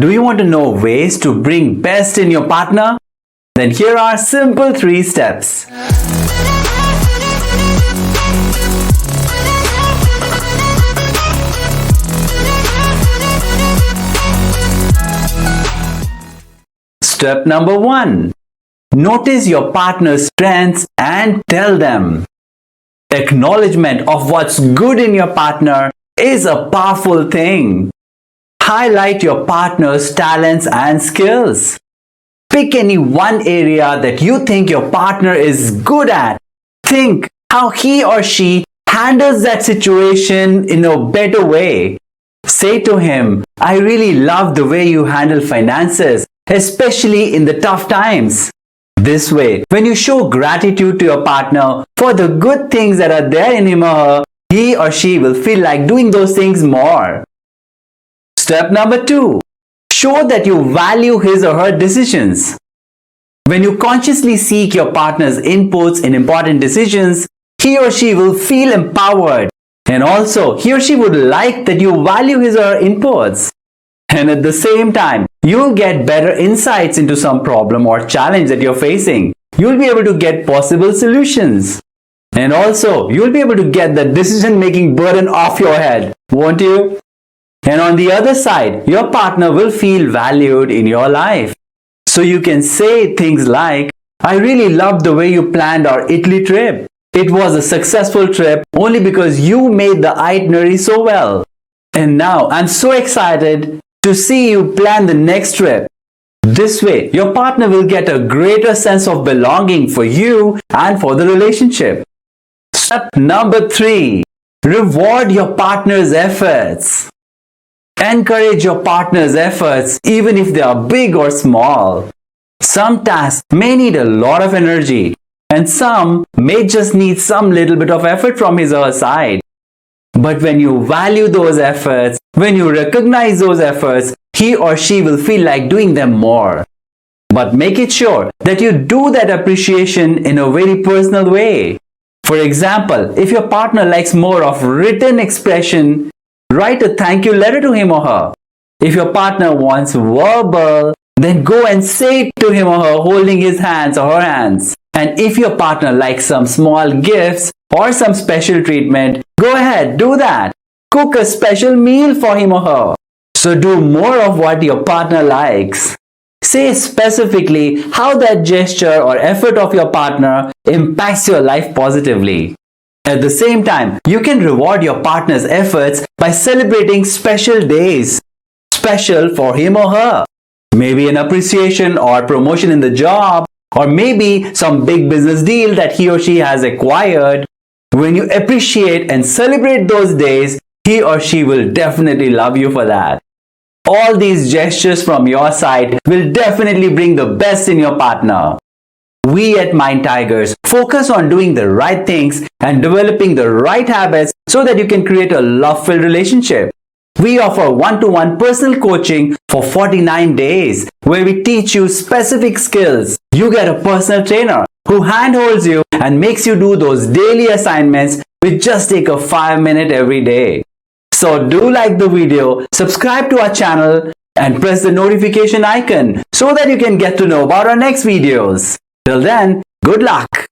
Do you want to know ways to bring best in your partner? Then here are simple 3 steps. Step number 1. Notice your partner's strengths and tell them. Acknowledgement of what's good in your partner is a powerful thing. Highlight your partner's talents and skills. Pick any one area that you think your partner is good at. Think how he or she handles that situation in a better way. Say to him, "I really love the way you handle finances, especially in the tough times." This way, when you show gratitude to your partner for the good things that are there in him or her, he or she will feel like doing those things more. Step number 2. Show that you value his or her decisions. When you consciously seek your partner's inputs in important decisions, he or she will feel empowered. And also, he or she would like that you value his or her inputs. And at the same time, you'll get better insights into some problem or challenge that you're facing. You'll be able to get possible solutions. And also, you'll be able to get the decision-making burden off your head, won't you? And on the other side, your partner will feel valued in your life. So you can say things like, "I really loved the way you planned our Italy trip. It was a successful trip only because you made the itinerary so well. And now I'm so excited to see you plan the next trip." This way, your partner will get a greater sense of belonging for you and for the relationship. Step number 3. Reward your partner's efforts. Encourage your partner's efforts even if they are big or small. Some tasks may need a lot of energy, and some may just need some little bit of effort from his or her side. But when you value those efforts, when you recognize those efforts, he or she will feel like doing them more. But make it sure that you do that appreciation in a very personal way. For example, if your partner likes more of written expression, write a thank you letter to him or her. If your partner wants verbal, then go and say it to him or her holding his hands or her hands. And if your partner likes some small gifts or some special treatment, go ahead, do that. Cook a special meal for him or her. So do more of what your partner likes. Say specifically how that gesture or effort of your partner impacts your life positively. At the same time, you can reward your partner's efforts by celebrating special days, special for him or her. Maybe an appreciation or promotion in the job, or maybe some big business deal that he or she has acquired. When you appreciate and celebrate those days, he or she will definitely love you for that. All these gestures from your side will definitely bring the best in your partner. We at Mind Tigers focus on doing the right things and developing the right habits so that you can create a love-filled relationship. We offer one-to-one personal coaching for 49 days where we teach you specific skills. You get a personal trainer who handholds you and makes you do those daily assignments which just take a 5 minutes every day. So do like the video, subscribe to our channel and press the notification icon so that you can get to know about our next videos. Till then, good luck!